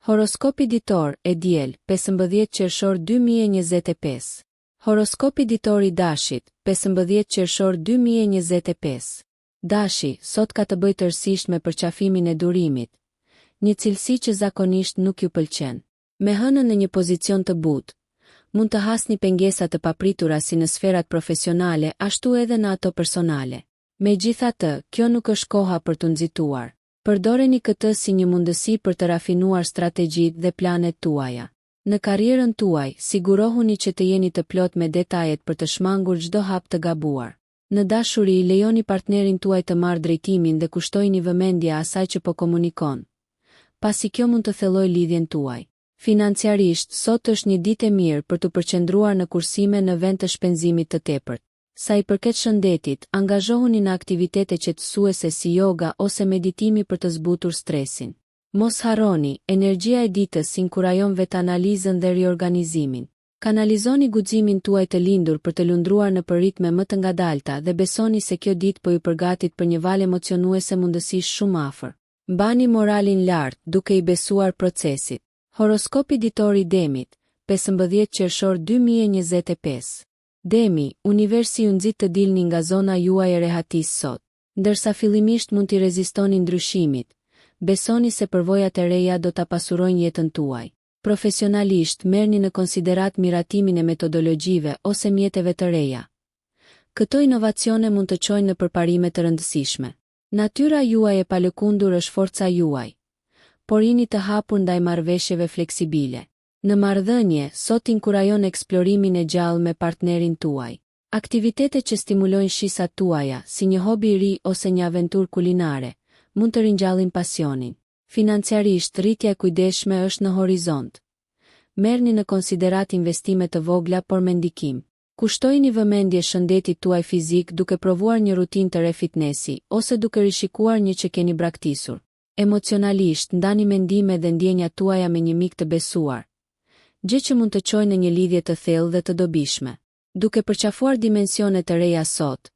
Horoskopi ditor e diel, 15 qershor 2025. Horoskopi ditor i dashit, 15 qershor 2025. Dashi, sot ka të bëjë tërësisht me përqafimin e durimit, një cilësi që zakonisht nuk ju pëlqen. Me hënën në një pozicion të butë, mund të hasni pengesa të papritura si në sferat profesionale, ashtu edhe në ato personale. Megjithatë, kjo nuk është koha për të nxituar. Përdoreni këtë si një mundësi për të rafinuar strategjitë dhe planet tuaja. Në karrierën tuaj, sigurohuni që të jeni të plot me detajet për të shmangur çdo hap të gabuar. Në dashuri, lejoni partnerin tuaj të marrë drejtimin dhe kushtojini vëmendje asaj që po komunikon, pasi kjo mund të thellojë lidhjen tuaj. Financiarisht, sot është një ditë e mirë për të përqendruar në kursime në vend të shpenzimit të tepërt. Sa i përket shëndetit, angazhohuni në aktivitete qetësuese si yoga ose meditimi për të zbutur stresin. Mos harroni, energjia e ditës inkurajon vetanalizën dhe riorganizimin. Kanalizoni guximin tuaj të lindur për të lundruar në ritme më të ngadalta dhe besoni se kjo ditë po ju përgatit për një valë emocionuese mundësish shumë afër. Mbani moralin lart duke i besuar procesit. Horoskopi ditor i Demit, 15 qershor 2025. Demi, universi ju nxit të dilni nga zona juaj e rehatisë sot. Ndërsa fillimisht mund t'i rezistoni ndryshimit, besoni se përvojat e reja do ta pasurojnë jetën tuaj. Profesionalisht, merrni në konsiderat miratimin e metodologjive ose mjeteve të reja. Këto inovacione mund të çojnë në përparime të rëndësishme. Natyra juaj e palëkundur është forca juaj, por jini të hapur ndaj marrëveshjeve fleksibile. Në marrëdhënie, sot inkurajon eksplorimin e gjallë me partnerin tuaj. Aktivitete që stimulojnë shisat tuaja, si një hobi i ri ose një aventurë kulinare, mund të ringjallin pasionin. Financiarisht, rritja e kujdesshme është në horizont. Merrni në konsiderat investime të vogla por me ndikim. Kushtojini vëmendje shëndetit tuaj fizik duke provuar një rutinë të re fitnesi ose duke rishikuar një që keni braktisur. Emocionalisht, ndani mendime dhe ndjenjat tuaja me një mik të besuar, gjë që mund të çojë në një lidhje të thellë dhe të dobishme. Duke përqafuar dimensione të reja sot,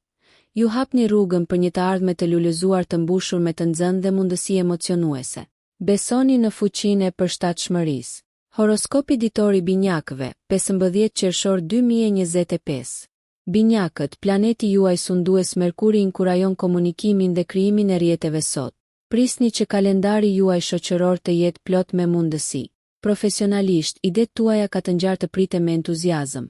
ju hapni rrugën për një të ardhme të lulëzuar të mbushur me të nxënë dhe mundësi emocionuese. Besoni në fuqinë e përshtatshmërisë. Horoskopi ditor i binjakëve, 15 qershor 2025. Binjakët, planeti juaj sundues Merkuri inkurajon komunikimin dhe krijimin e rrjeteve sot. Prisni që kalendari juaj shoqëror të jetë plot me mundësi. Profesionalisht, idet tuaja ka të ngjarë të priten me entuziazëm.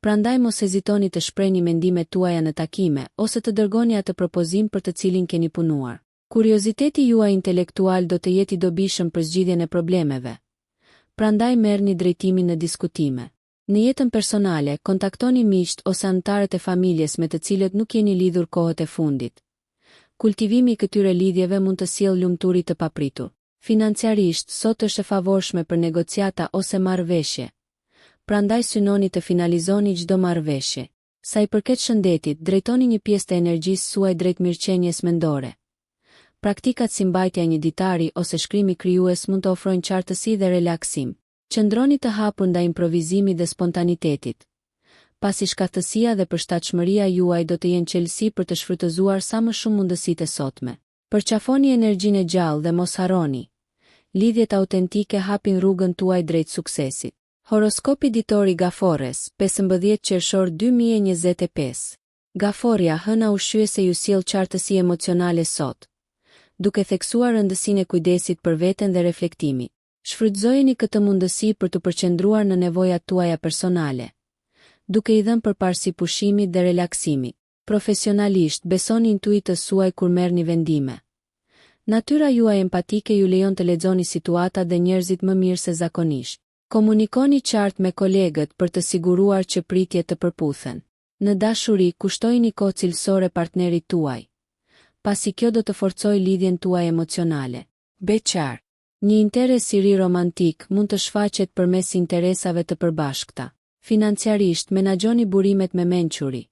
Prandaj mos hezitoni të shprehni mendimet tuaja në takime ose të dërgoni atë propozim për të cilin keni punuar. Kurioziteti juaj intelektual do të jetë i dobishëm për zgjidhjen e problemeve. Prandaj merrni drejtimin në diskutime. Në jetën personale, kontaktoni miqt ose anëtarët e familjes me të cilët nuk jeni lidhur kohët e fundit. Kultivimi i këtyre lidhjeve mund të sjellë lumturi të papritur. Financiarisht, sot është e favorshme për negociata ose marrëveshje. Prandaj synoni të finalizoni çdo marrëveshje. Sa i përket shëndetit, drejtoni një pjesë të energjisë suaj drejt mirëqenies mendore. Praktikat si mbajtja e një ditari ose shkrimi krijues mund të ofrojnë qartësi dhe relaksim. Qëndroni të hapur ndaj improvizimit dhe spontanitetit, pasi shkathësia dhe përshtatshmëria juaj do të jenë çelësi për të shfrytëzuar sa më shumë mundësitë e sotme. Përqafoni energjinë e gjallë dhe mos harroni. Lidhjet autentike hapin rrugën tuaj drejt suksesit. Horoskopi ditor i Gafores, 15 qershor 2025. Gaforia, hëna ushqyese ju sjell qartësi emocionale sot, duke theksuar rëndësinë e kujdesit për veten dhe reflektimit. Shfrytëzojeni këtë mundësi për të përqendruar në nevojat tuaja personale, duke i dhënë përparësi pushimit dhe relaksimit. Profesionalisht, besoni intuitës suaj kur merrni vendime. Natyra juaj empatike ju lejon të lexoni situatat dhe njerëzit më mirë se zakonisht. Komunikoni qartë me kolegët për të siguruar që pritjet të përputhen. Në dashuri, kushtojini kohë cilësore partnerit tuaj, pasi kjo do të forcojë lidhjen tuaj emocionale. Beqar, një interes i ri romantik mund të shfaqet përmes interesave të përbashkëta. Financiarisht, menaxhoni burimet me mençuri.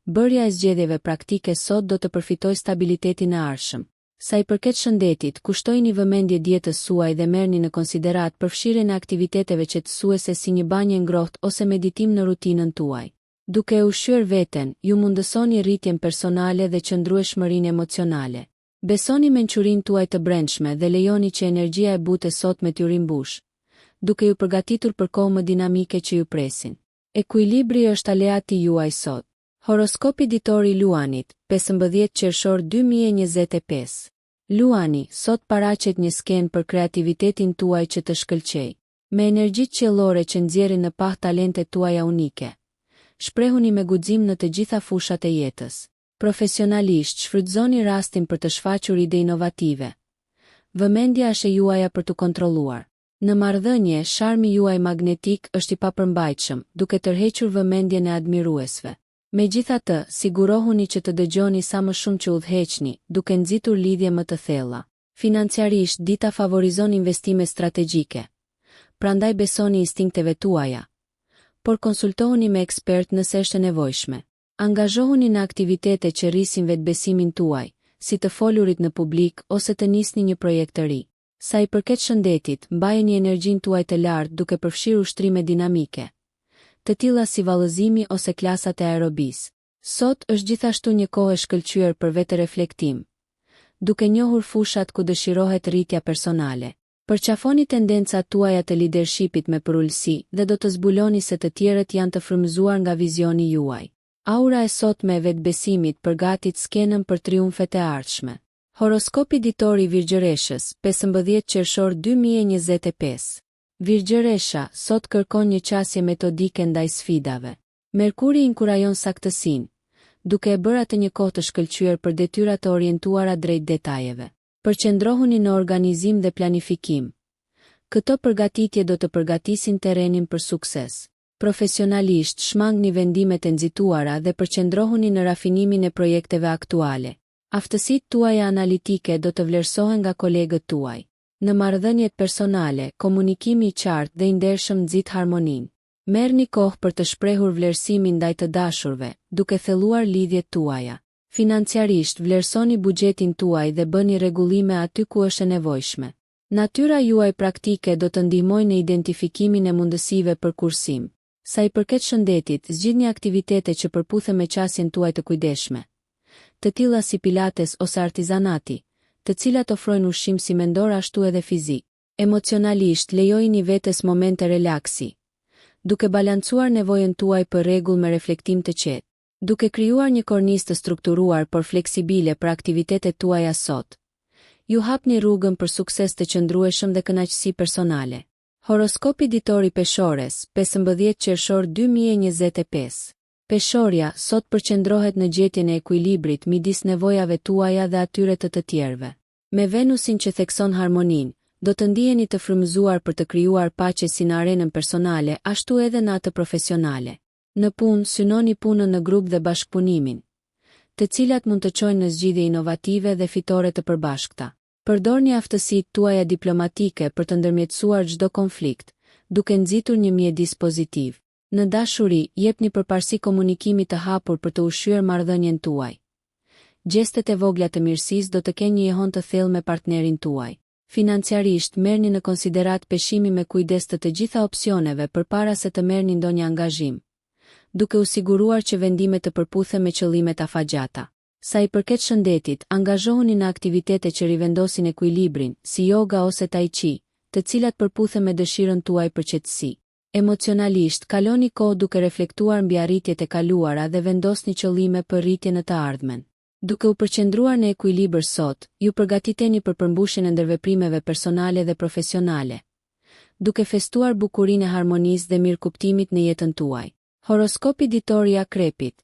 Bërja e zgjedhjeve praktike sot do të përfitojë stabilitetin e ardhshëm. Sa i përket shëndetit, kushtojini vëmendje dietës suaj dhe merrni në konsiderat përfshirjen e aktiviteteve qetësuese si një banjë ngrohtë ose meditim në rutinën tuaj. Duke ushqyer veten, ju mundësoni rritjen personale dhe qëndrueshmërinë emocionale. Besoni mençurinë tuaj të brendshme dhe lejoni që energjia e butë sot me t'ju rimbush, duke ju përgatitur për kohë më dinamike që ju presin. Ekuilibri është aleati juaj sot. Horoskopi ditor i Luanit, 15 qershor 2025. Luani, sot paraqet një skenë për kreativitetin tuaj që të shkëlqej. Me energjitë qiellore që nxjerrin në pah talentet tuaja unike, shprehuni me guxim në të gjitha fushat e jetës. Profesionalisht, shfrytëzoni rastin për të shfaqur ide inovative. Vëmendja është e juaja për të kontrolluar. Në marrëdhënie, sharmi juaj magnetik është i papërmbajtshëm, duke tërhequr vëmendjen e admiruesve. Megjithatë, sigurohuni që të dëgjoni sa më shumë që udhëheqni, duke nxitur lidhje më të thella. Financiarisht, dita favorizon investime strategjike. Prandaj besoni instinkteve tuaja, por konsultohuni me ekspert nëse është e nevojshme. Angazhohuni në aktivitete që rrisin vetbesimin tuaj, si të folurit në publik ose të nisni një projekt të ri. Sa i përket shëndetit, mbajeni energjinë tuaj të lartë duke përfshirë ushtrime dinamike, të tilla si vallëzimi ose klasat e aerobis. Sot është gjithashtu një kohë e shkëlqyer për vetëreflektim, duke njohur fushat ku dëshirohet rritja personale. Përqafoni tendencat tuaja të leadershipit me përullësi dhe do të zbuloni se të tjerët janë të frymëzuar nga vizioni juaj. Aura e sotme e vetbesimit përgatit skenën për triumfet e ardhshme. Horoskopi ditor i Virgjëreshës, 15 qershor 2025. Virgjëresha, sot kërkon një qasje metodike ndaj sfidave. Merkuri inkurajon saktësinë, duke e bërë atë një kohë të shkëlqyer për detyra të orientuara drejt detajeve. Përqendrohuni në organizim dhe planifikim. Këto përgatitje do të përgatisin terrenin për sukses. Profesionalisht, shmangni vendimet e nxituara dhe përqendrohuni në rafinimin e projekteve aktuale. Aftësitë tuaja analitike do të vlerësohen nga kolegët tuaj. Në marrëdhëniet personale, komunikimi i qartë dhe i ndershëm nxit harmoninë. Merrni kohë për të shprehur vlerësimin ndaj të dashurve, duke thelluar lidhjet tuaja. Financiarisht, vlerësoni buxhetin tuaj dhe bëni rregullime aty ku është e nevojshme. Natyra juaj praktike do të ndihmojë në identifikimin e mundësive për kursim. Sa i përket shëndetit, zgjidhni aktivitete që përputhen me qasjen tuaj të kujdesshme, të tilla si pilates ose artizanati, të cilat ofrojnë ushqim si mendor ashtu edhe fizik. Emocionalisht, lejojini vetes momente relaksi, duke balancuar nevojën tuaj për rregull me reflektim të qetë. Duke krijuar një kornizë të strukturuar por fleksibile për aktivitetet tuaja sot, ju hapni rrugën për sukses të qëndrueshëm dhe kënaqësi personale. Horoskopi ditor i Peshores, 15 qershor 2025. Peshorja, sot përqendrohet në gjetjen e ekuilibrit midis nevojave tuaja dhe atyre të tjerëve. Me Venusin që thekson harmoninë, do të ndiheni të frymëzuar për të krijuar paqe si në arenën personale, ashtu edhe në atë profesionale. Në punë, synoni punën në grup dhe bashkëpunimin, të cilat mund të çojnë në zgjidhje inovative dhe fitore të përbashkëta. Përdorni aftësitë tuaja diplomatike për të ndërmjetësuar çdo konflikt, duke nxitur një mjedis pozitiv. Në dashuri, jepni përparësi komunikimit të hapur për të ushqyer marrëdhënien tuaj. Gjestet e vogla të mirësisë do të kenë një jehon të thellë me partnerin tuaj. Financiarisht, merrni në konsiderat peshimin me kujdes të gjitha opsioneve përpara se të merrni ndonjë angazhim, duke u siguruar që vendimet të përputhen me qëllimet afatgjata. Sa i përket shëndetit, angazhohuni në aktivitete që rivendosin ekuilibrin, si yoga ose tai chi, të cilat përputhen me dëshirën tuaj për qetësi. Emocionalisht, kaloni kohë duke reflektuar mbi arritjet e kaluara dhe vendosni qëllime për rritjen e të ardhmen. Duke u përqendruar në ekuilibër sot, ju përgatiteni për përmbushjen e ndërveprimeve personale dhe profesionale, duke festuar bukurinë e harmonisë dhe mirëkuptimit në jetën tuaj. Horoskopi ditor i Akrepit,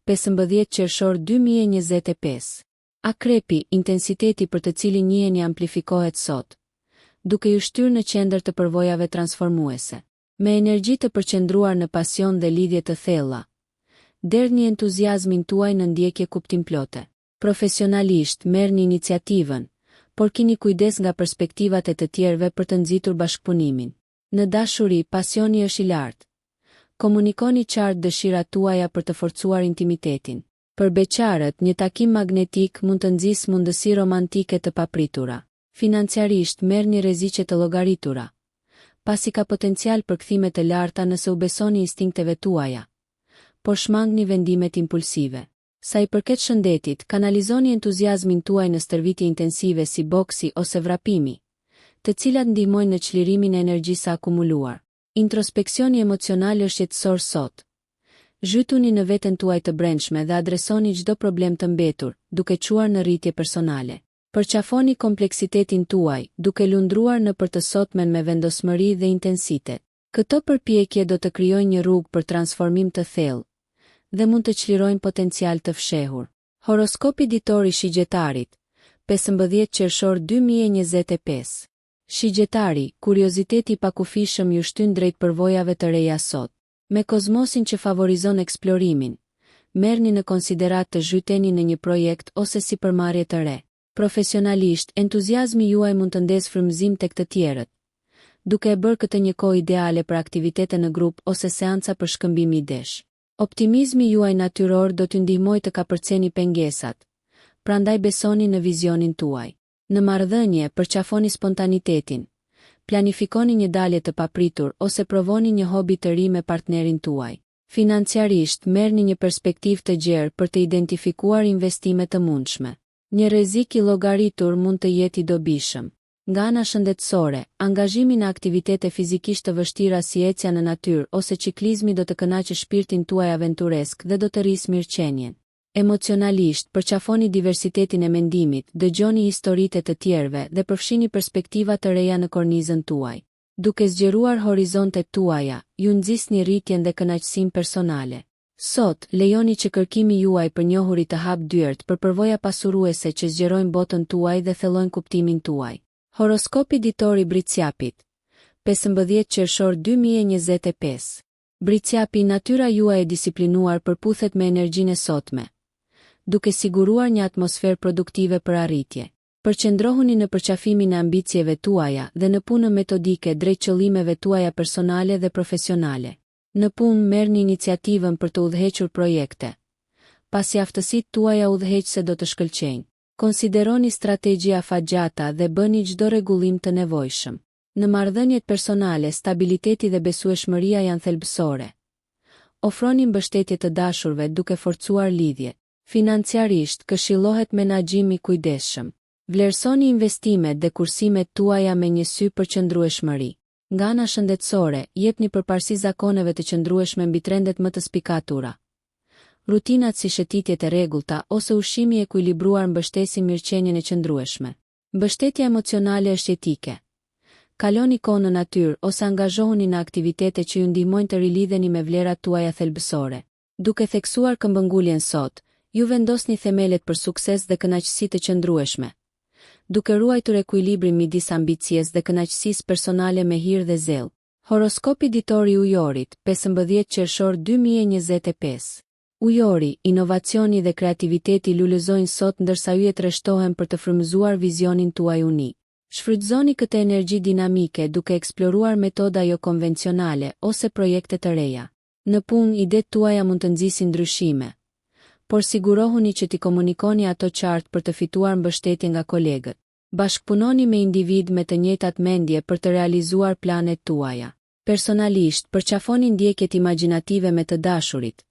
15 qershor 2025. Akrepi, intensiteti për të cilin njiheni amplifikohet sot, duke ju shtyrë në qendër të përvojave transformuese. Me energji të përqendruar në pasion dhe lidhje të thella, derdhni entuziazmin tuaj në ndjekje kuptimplote. Profesionalisht, merrni iniciativën, por keni kujdes nga perspektivat e të tjerëve për të nxitur bashkëpunimin. Në dashuri, pasioni është i lartë. Komunikoni qartë dëshirat tuaja për të forcuar intimitetin. Për beqarët, një takim magnetik mund të nxjisë mundësi romantike të papritura. Financiarisht, merrni rreziqe të llogaritura, pasi ka potencial për kthime të larta nëse u besoni instinkteve tuaja, por shmangni vendimet impulsive. Sa i përket shëndetit, kanalizoni entuziazmin tuaj në stërvitje intensive si boksi ose vrapimi, të cilat ndihmojnë në çlirimin e energjisë akumuluar. Introspeksioni emocional është jetësor sot. Zhytuni në veten tuaj të brendshme dhe adresoni çdo problem të mbetur, duke quar në rritje personale. Përqafoni kompleksitetin tuaj, duke lundruar në për të sotmen me vendosmëri dhe intensitet. Këto përpjekje do të krijojnë një rrugë për transformim të thellë dhe mund të çlirojnë potencial të fshehur. Horoskopi ditor i shigjetarit, 15 qershor 2025. Shigjetari, kurioziteti i pakufishëm ju shtyn drejt përvojave të reja sot. Me kozmosin që favorizon eksplorimin, merrni në konsiderat të zhyteni në një projekt ose sipërmarrje të re. Profesionalisht, entuziazmi juaj mund të ndezë frymëzim tek të tjerët, duke e bërë këtë një kohë ideale për aktivitete në grup ose seanca për shkëmbim idesh. Optimizmi juaj natyror do t'ju ndihmojë të kapërceni pengesat, prandaj besoni në vizionin tuaj. Në marrëdhënie, përqafoni spontanitetin, planifikoni një dalje të papritur ose provoni një hobi të ri me partnerin tuaj. Financiarisht, merrni një perspektivë të gjerë për të identifikuar investime të mundshme. Një rrezik i llogaritur mund të jetë i dobishëm. Nga ana shëndetësore, angazhimi në aktivitete fizikisht të vështira si ecja në natyrë ose ciklizmi do të kënaqë shpirtin tuaj aventuresk dhe do të rrisë mirëqenien. Emocionalisht, përqafoni diversitetin e mendimit, dëgjoni historitë të tjerëve dhe përfshini perspektiva të reja në kornizën tuaj. Duke zgjeruar horizontet tuaja, ju nxjisni rritjen dhe kënaqësinë personale. Sot, lejoni që kërkimi juaj për njohuri të hap dyert për përvoja pasuruese që zgjerojnë botën tuaj dhe thellojnë kuptimin tuaj. Horoskopi ditor i Briciapit, 15 qershor 2025. Briciapi, natyra juaj e disiplinuar përputhet me energjinë e sotme, duke siguruar një atmosferë produktive për arritje. Përqendrohuni në përqafimin e ambicieve tuaja dhe në punën metodike drejt qëllimeve tuaja personale dhe profesionale. Në punë merrni iniciativën për të udhëhequr projekte, pasi aftësitë tuaja udhëheqëse do të shkëlqejnë. Konsideroni strategjia afatgjata dhe bëni çdo rregullim të nevojshëm. Në marrëdhëniet personale, stabiliteti dhe besueshmëria janë thelbësore. Ofroni mbështetje të dashurve duke forcuar lidhjet. Financiarisht, këshillohet menaxhim i kujdesshëm. Vlerësoni investimet dhe kursimet tuaja me një sy përqendrueshmëri. Nga ana shëndetësore, jepni përparësi zakoneve të qëndrueshme mbi trendet më të spikatura. Rutinat si shëtitjet e rregullta ose ushqimi i ekuilibruar mbështesin mirëqenien e qëndrueshme. Mbështetja emocionale është etike. Kaloni kohë në natyrë ose angazhohuni në aktivitete që ju ndihmojnë të rilidheni me vlerat tuaja thelbësore. Duke theksuar këmbënguljen sot, ju vendosni themelet për sukses dhe kënaqësi të qëndrueshme, duke ruajtur ekuilibrin midis ambicies dhe kënaqësisë personale me hir dhe zell. Horoskopi ditor i Ujorit, 15 qershor 2025. Ujori, inovacioni dhe kreativiteti lulëzojnë sot ndërsa yjet rreshtohen për të frymëzuar vizionin tuaj unik. Shfrytëzoni këtë energji dinamike duke eksploruar metoda jo konvencionale ose projekte të reja. Në punë, idetë tuaja mund të nxisin ndryshime, por sigurohuni që t'i komunikoni ato qartë për të fituar mbështetje nga kolegët. Bashkpunoni me individ me të njëjtat mendje për të realizuar planet tuaja. Personalisht, përqafoni ndjekjet imagjinative me të dashurit,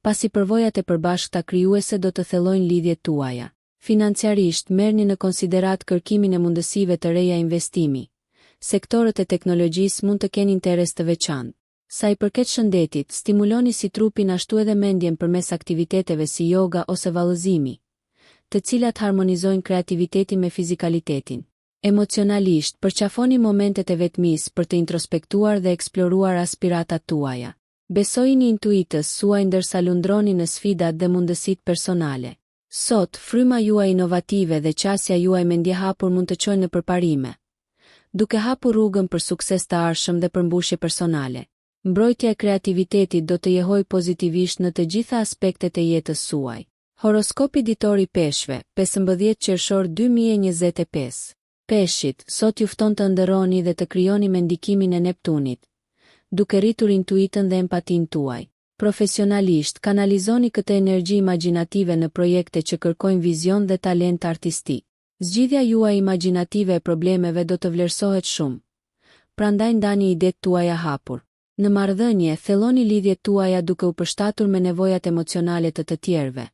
pasi përvojat e përbashkëta krijuese do të thellojnë lidhjet tuaja. Financiarisht, merrni në konsiderat kërkimin e mundësive të reja investimi. Sektorët e teknologjisë mund të kenë interes të veçantë. Sa i përket shëndetit, stimuloni si trupin ashtu edhe mendjen përmes aktiviteteve si yoga ose vallëzimi, të cilat harmonizojnë kreativitetin me fizikalitetin. Emocionalisht, përqafoni momentet e vetmisë për të introspektuar dhe eksploruar aspiratat tuaja. Besojini intuitës suaj ndërsa lundroni në sfidat dhe mundësitë personale. Sot, fryma juaj inovative dhe qasja juaj mendjehapur mund të çojnë në përparime, duke hapur rrugën për sukses të arshëm dhe përmbushje personale. Mbrojtja e kreativitetit do të jehojë pozitivisht në të gjitha aspektet e jetës suaj. Horoskopi ditor i Peshqve, 15 qershor 2025. Peshqit, sot ju fton të ndërroni dhe të krijoni me ndikimin e Neptunit, duke rritur intuitën dhe empatinë tuaj. Profesionalisht, kanalizoni këtë energji imagjinative në projekte që kërkojnë vizion dhe talent artistik. Zgjidhja juaj imagjinative e problemeve do të vlerësohet shumë, prandaj ndani idetë tuaja hapur. Në marrëdhënie, thelloni lidhjet tuaja duke u përshtatur me nevojat emocionale të tjerëve,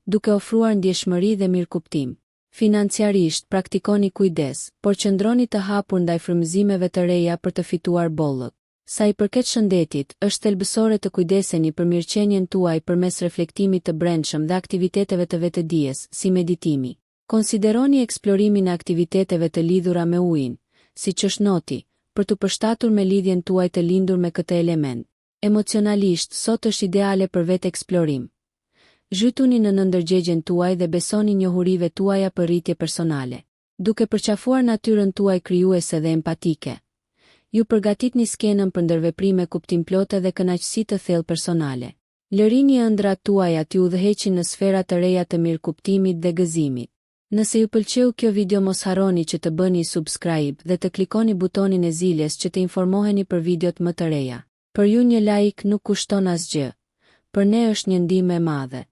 duke ofruar ndjeshmëri dhe mirëkuptim. Financiarisht praktikoni kujdes, por qëndroni të hapur ndaj frymëzimeve të reja për të fituar bollët. Sa i përket shëndetit, është thelbësore të kujdeseni për mirëqenien tuaj përmes reflektimit të brendshëm dhe aktiviteteve të vetëdijes, si meditimi. Konsideroni eksplorimin e aktiviteteve të lidhura me ujin, siç është noti, për të përshtatur me lidhjen tuaj të lindur me këtë element. Emocionalisht, sot është ideale për vetë eksplorim. Zhytuni në ndërgjegjen tuaj dhe besoni njohurive tuaja për rritje personale. Duke përqafuar natyrën tuaj krijuese dhe empatike, ju përgatitni skenën për ndërveprime kuptimplote dhe kënaqësi të thellë personale. Lërini ëndrat tuaja t'ju udhëheqin në sfera të reja të mirëkuptimit dhe gëzimit. Nëse ju pëlqeu kjo video, mos harroni që të bëni subscribe dhe të klikoni butonin e ziljes që të informoheni për videot më të reja. Për ju një like nuk kushton asgjë. Për ne është një ndihmë e madhe.